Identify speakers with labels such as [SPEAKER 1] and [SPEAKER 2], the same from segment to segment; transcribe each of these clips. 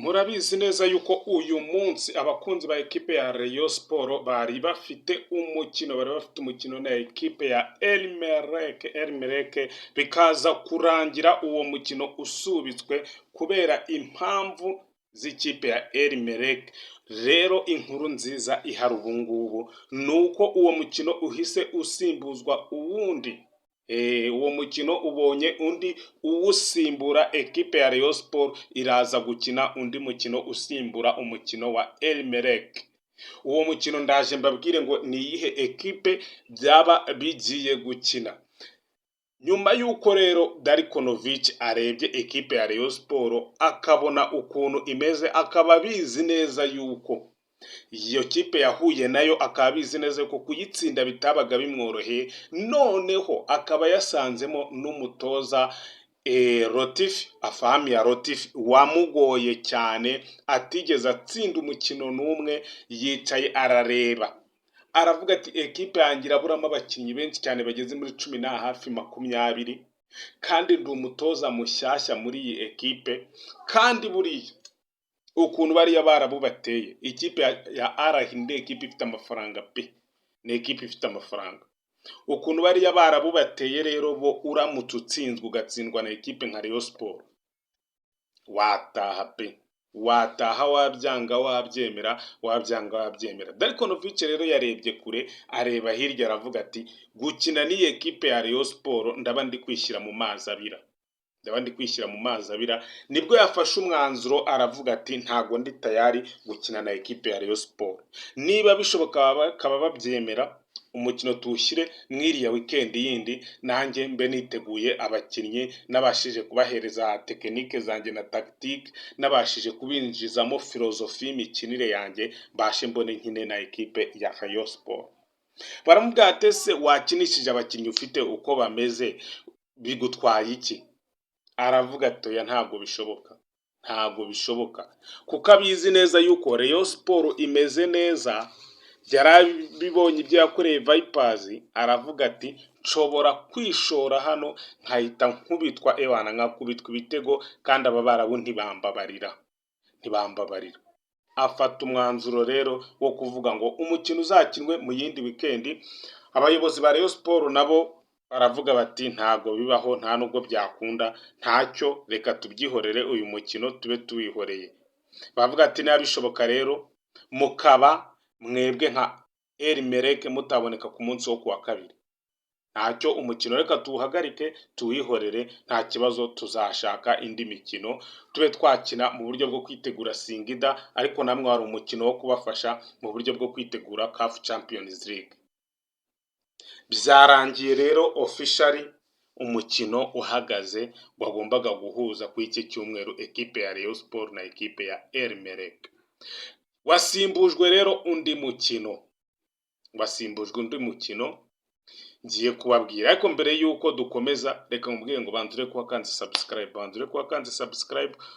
[SPEAKER 1] Murabizi neza yuko uyu munsi abakunzi ba ekipe ya Rayon Sport bari bafite umukino na ekipe ya Elmerek bikaza kurangira uwo mukino usubitswe kubera impamvu z'ikipe ya Elmerek. Rero inkuru nziza ihari ubu ngubu nuko uwo mukino uhise usimbuzwa uwundi. Uwo mukino ubonye undi uwusimbura ekipe ya Rayon Sport iraza gukina undi mukino usimbura umukino wa Elmerek. Uwo mukino ndaje mbabwire ngo ni iyihe ekipe byaba bigiye gukina. Nyuma y'uko rero Darikonovic arebye ekipe ya Rayon Sport akabona ukuntu imeze, akaba abizi neza yuko iyo kipe yahuye nayo, akaba abizi neza ko kuyitsinda bitabaga bimworoheye, noneho akaba yasanzemo n'umutoza Afahami ya Rotif wamugoye cyane, atigeze atsinda umukino n'umwe, yicaye arareba aravuga ati ekipe yanjye iraburamo abakinnyi benshi cyane bageze muri 10 na hafi 20, kandi ndi umutoza mushyashya muri iyi ekipe, kandi buriya ukuntu bariya barabubateye ikipe ya Arahinde, ekipe ifite amafaranga pe, ni ekipe ifite amafaranga. Ukuntu bariya barabubateye rero, bo uramutse utsinzwe ugatsindwa na ekipe nka Rayon Sport, wataha pe, wataha wabyanga wabyemera. Darikonovic rero yarebye kure, areba hirya, aravuga ati gukina n'iyi ekipe ya Rayon Sport ndaba ndi kwishyira mu mazi abira. Nibwo yafashe umwanzuro, aravuga ati ntago ndi tayari gukina na ekipe ya Rayon Sport. Niba bishoboka bakaba babyemera, umukino tuwushyire mwiriya weekend yindi, nanjye mbe niteguye abakinnyi, nabashije kubahereza tekinike zanjye na tactique, nabashije kubinjizamo filozofi y'imikinire yanjye, bashe mbone nkine na ekipe ya Rayon Sport. Baramubwira ati se wakinishije abakinnyi ufite uko bameze bigutwaye iki? Aravuga ati oya, ntabwo bishoboka, kuko abizi neza yuko Rayon Sport imeze neza, yarabibonye ibyo yakoreye Vipers. Aravuga ati nshobora kwishora hano nkahita nkubitwa nkakubitwa ibitego, kandi aba barabu ntibambabarira. Afata umwanzuro rero wo kuvuga ngo umukino uzakinwe mu yindi weekend. Abayobozi ba Rayon Sport nabo baravuga bati ntago bibaho, nta nubwo byakunda, ntacyo, reka tubyihorere, uyu mukino tube tuwihoreye. Bavuga ati niba bishoboka rero mukaba mwebwe nka Elmerek mutaboneka ku munsi wo kuwa kabiri, ntacyo, umukino reka tuwuhagarike tuwihorere, nta kibazo, tuzashaka indi mikino tube twakina mu buryo bwo kwitegura Singida, ariko namwe hari umukino wo kubafasha mu buryo bwo kwitegura CAF Champions League. Byarangiye rero officially umukino uhagaze wagombaga guhuza ku iki cyumweru ekipe ya Rayon Sport na ekipe ya Elmerek. Wasimbujwe rero undi mukino ngiye kubabwira, ariko mbere yuko dukomeza reka nkubwire ngo bandure kuba kanze subscribe,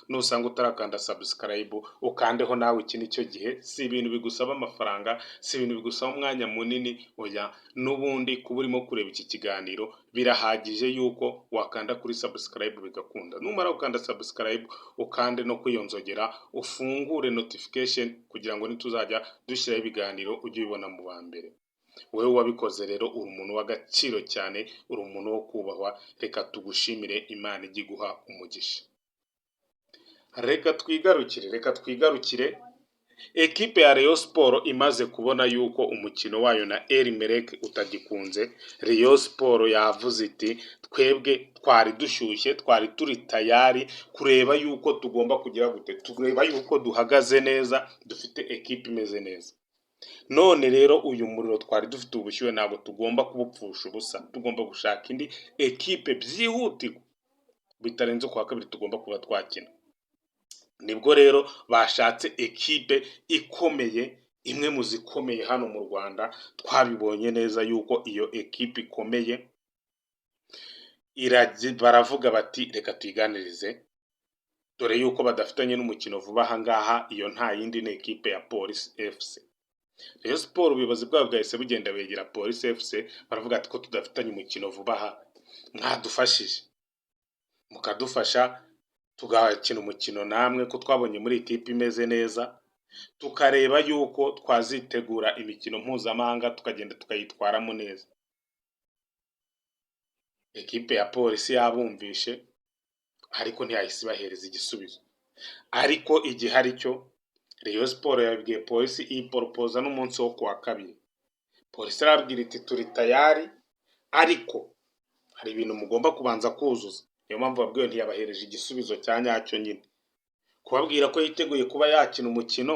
[SPEAKER 1] nusanga utarakanda subscribe ukandeho nawe. Iki nicyo gihe, si ibintu bigusaba amafaranga, si ibintu bigusaba umwanya munini, oya, n'ubundi kuba urimo kureba iki kiganiro birahagije yuko wakanda kuri subscribe bigakunda. Numara ukanda subscribe ukande no kwiyonzogera, ufungure notification kugira ngo nituzajya dushyiraho ibiganiro ujye ubibona mu ba mbere. Wowe wabikoze rero uri umuntu w'agaciro cyane, uri umuntu wo kubahwa, reka tugushimire, Imana ijye iguha umugisha. Reka twigarukire ekipe ya Rayon Sport imaze kubona yuko umukino wayo na Elmerek utagikunze. Rayon Sport yavuze iti twebwe twari dushyushye, twari turi tayari kureba yuko tugomba kugira gute, tureba yuko duhagaze neza, dufite ekipe imeze neza. None rero uyu muriro twari dufite ubushyuhe ntabwo tugomba kubupfusha ubusa, tugomba gushaka indi ekipe byihutirwa, bitarenze kuwa kabiri tugomba kuba twakina. Nibwo rero bashatse ekipe ikomeye, imwe mu zikomeye hano mu Rwanda. Twabibonye neza yuko iyo ekipe ikomeye, baravuga bati reka tuyiganirize, dore yuko badafitanye n'umukino vuba aha ngaha. Iyo nta yindi ni ekipe ya Police FC. Rayon Sport ubuyobozi bwabo bwahise bugenda begera Police FC, baravuga ati ko tudafitanye umukino vuba aha, mwadufashije mukadufasha tugakina umukino namwe ko twabonye muri ikipe imeze neza, tukareba yuko twazitegura imikino mpuzamahanga tukagenda tukayitwaramo neza. Ekipe ya polisi yabumvishe ariko ntiyahise ibahereza igisubizo. Ariko igihari cyo Rayon Sport yabwiye polisi iyiporopoza n'umunsi wo kuwa kabiri. Polisi arabwira iti turi tayari ariko hari ibintu mugomba kubanza kuzuza. Niyo mpamvu babwiwe ntiyabahereje igisubizo cya nyacyo nyine. Kubabwira ko yiteguye kuba yakina umukino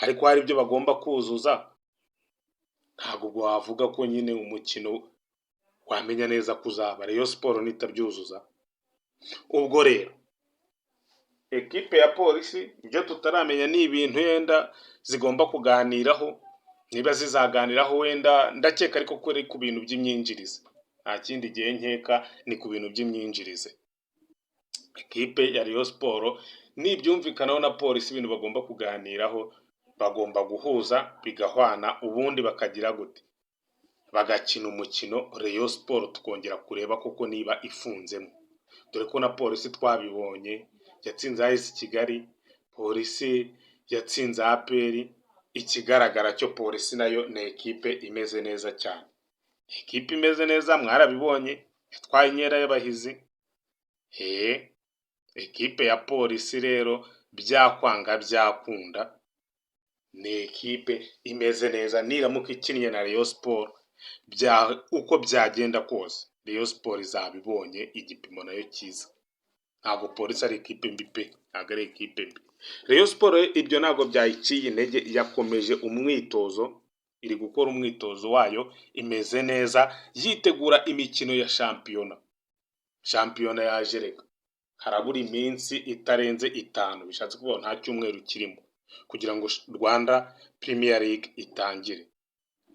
[SPEAKER 1] ariko hari ibyo bagomba kuzuza, ntabwo ubwo wavuga ko nyine umukino wamenya neza kuzaba. Rayon Sport nitabyuzuza, ubwo rero ekipe ya polisi ibyo tutaramenya ni ibintu yenda zigomba kuganiraho, niba zizaganiraho wenda ndakeka ariko ko ari ku bintu by'imyinjirize, nta kindi gihe nkeka ni ku bintu by'imyinjirize. Ekipe ya Rayon Sport nibyumvikanaho na polisi ibintu bagomba kuganiraho, bagomba guhuza bigahwana, ubundi bakagira gute, bagakina umukino Rayon Sport tukongera kureba koko niba ifunzemo. Dore ko na polisi twabibonye yatsinze AS Kigali, polisi yatsinze APR. Ikigaragara cyo polisi nayo ni ekipe imeze neza cyane. Ekipe imeze neza mwarabibonye, yatwaye inkera y'abahizi. Ekipe ya polisi rero byakwanga byakunda ni ekipe imeze neza, niramuka ikinnye na Rayon Sport uko byagenda kose Rayon Sport izabibonye igipimo nayo cyiza. Ntabwo polisi ari ekipe mbi pe, ntabwo ari ekipe mbi. Rayon Sport ibyo ntabwo byayiciye intege, yakomeje umwitozo, iri gukora umwitozo wayo, imeze neza, yitegura imikino ya shampiyona. Shampiyona yaje reka harabura iminsi itarenze 5, bishatse kuvuga nta cyumweru kirimo kugira ngo Rwanda Premier League itangire.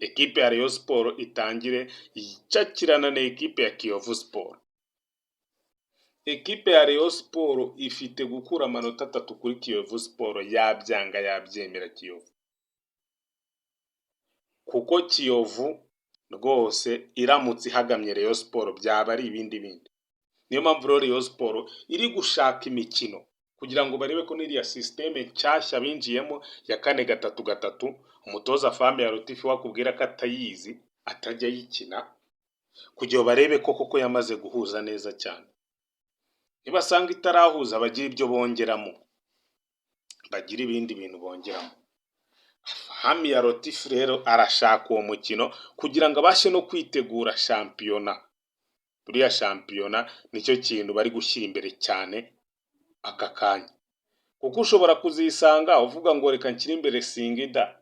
[SPEAKER 1] Ekipe ya Rayon Sport itangire icakirana na ekipe ya Kiyovu Sport. Ekipe ya Rayon Sport ifite gukura amanota 3 kuri Kiyovu Sport, yabyanga yabyemera Kiyovu, kuko Kiyovu rwose iramutse ihagamye Rayon Sport byaba ari ibindi bindi. Niyo mpamvu Rayon Sport iri gushaka imikino kugira ngo barebe ko n'iriya systeme nshyashya binjiyemo ya 4-3-3 umutoza Fabien Latifi wakubwira ko atayizi atajya yikina, kugira barebe ko koko yamaze guhuza neza cyane. Nibasanga itarahuza bagira ibyo bongeramo, bagira ibindi bintu bongeramo. Fabien Latifi rero arashaka uwo mukino kugira ngo abashe no kwitegura shampiyona. Buriya shampiyona nicyo kintu bari gushyira imbere cyane aka kanya, kuko ushobora kuzisanga uvuga ngo reka nshyire imbere Singida,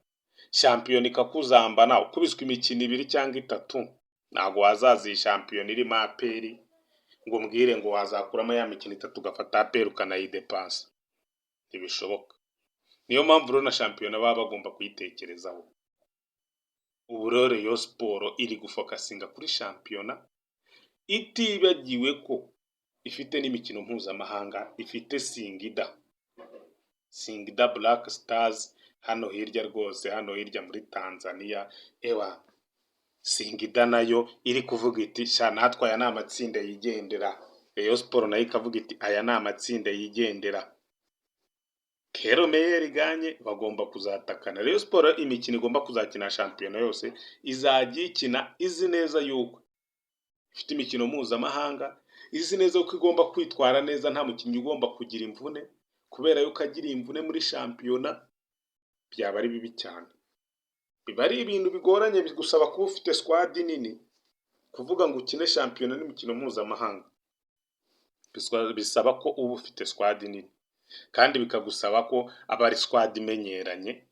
[SPEAKER 1] shampiyona ikakuzambana ukubiswe imikino 2 cyangwa 3, ntabwo wazazi shampiyona irimo APR ngo mbwire ngo wazakuramo ya mikino 3 ugafata APR ukanayidepansa, ntibishoboka. Niyo mpamvu rero na shampiyona baba bagomba kuyitekerezaho. Ubu rero Rayon Sport iri gufokasinga kuri shampiyona, itibagiwe ko ifite n'imikino mpuzamahanga, ifite Singida Black Stars hano hirya rwose, hano hirya muri Tanzania. Singida nayo iri kuvuga iti sha natwe aya ni amatsinda yigendera. Rayon Sport nayo ikavuga iti aya ni amatsinda yigendera. Kero Meyer ganye bagomba kuzatakana. Rayon Sport imikino igomba kuzakina shampiyona yose izajya ikina izi neza yuko ifite imikino mpuzamahanga, izi neza ko igomba kwitwara neza, nta mukinnyi ugomba kugira imvune, kubera yuko agira imvune muri shampiyona byaba ari bibi cyane. Biba ari ibintu bigoranye, bigusaba kuba ufite squad nini, kuvuga ngo ukine shampiyona n'imikino mpuzamahanga bisaba ko uba ufite squad nini, kandi bikagusaba ko aba ari squad imenyeranye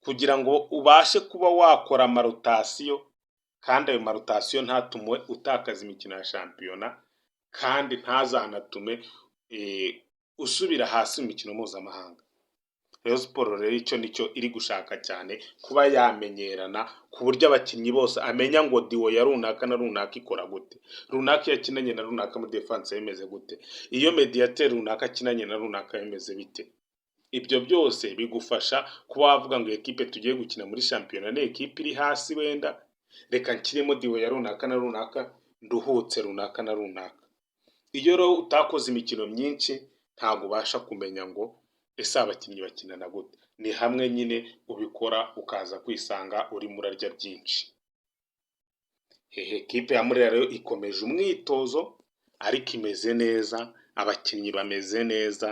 [SPEAKER 1] kugira ngo ubashe kuba wakora amarotasiyo, kandi ayo marotasiyo ntatume utakaza imikino ya shampiyona, kandi ntazanatume usubira hasi mu mikino mpuzamahanga. Rayon Sport rero nicyo iri gushaka cyane, kuba yamenyerana ku buryo abakinnyi bose amenya ngo diwo ya runaka na runaka ikora gute, runaka yakinanye na runaka muri defense yemeze gute, iyo mediateur runaka akinanye na runaka yemeze bite. Ibyo byose bigufasha kuba wavuga ngo ekipe tugiye gukina muri shampiyona ni ekipe iri hasi, wenda reka nkiremo diwo ya runaka na runaka, nduhutse runaka na runaka. Iyo rero utakoze imikino myinshi ntabwo ubasha kumenya ngo ese abakinnyi bakinana gute. Ni hamwe nyine ubikora ukaza kwisanga urimo urarya byinshi. Ekipe ya Murera rero ikomeje umwitozo ariko imeze neza, abakinnyi bameze neza,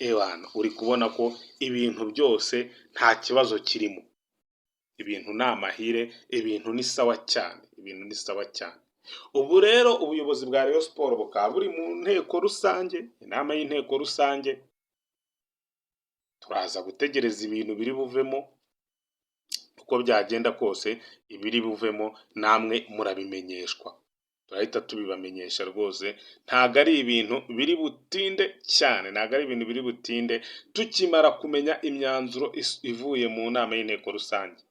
[SPEAKER 1] ewana uri kubona ko ibintu byose nta kibazo kirimo. Ibintu ni amahire, ibintu ni sawa cyane, ibintu ni sawa cyane. Ubu rero ubuyobozi bwa Rayon Sport bukaba buri mu nteko rusange, inama y'inteko rusange, turaza gutegereza ibintu biri buvemo, uko byagenda kose ibiri buvemo namwe murabimenyeshwa, turahita tubibamenyesha rwose. Ntago ari ibintu biri butinde cyane, ntago ari ibintu biri butinde, tukimara kumenya imyanzuro ivuye mu nama y'inteko rusange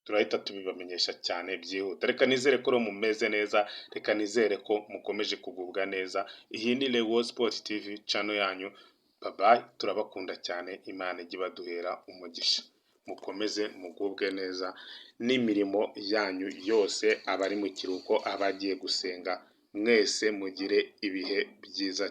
[SPEAKER 1] turahita tubibamenyesha cyane byihuta. Reka nizere ko mumeze neza, reka nizere ko mukomeje kugubwa neza. Iyi ni Rayon Sport TV channel yanyu. Bye bye, turabakunda cyane, Imana ijye ibaduhera umugisha. Mukomeze mugubwe neza n'imirimo yanyu yose, abari mu kiruhuko, abagiye gusenga, mwese mugire ibihe byiza.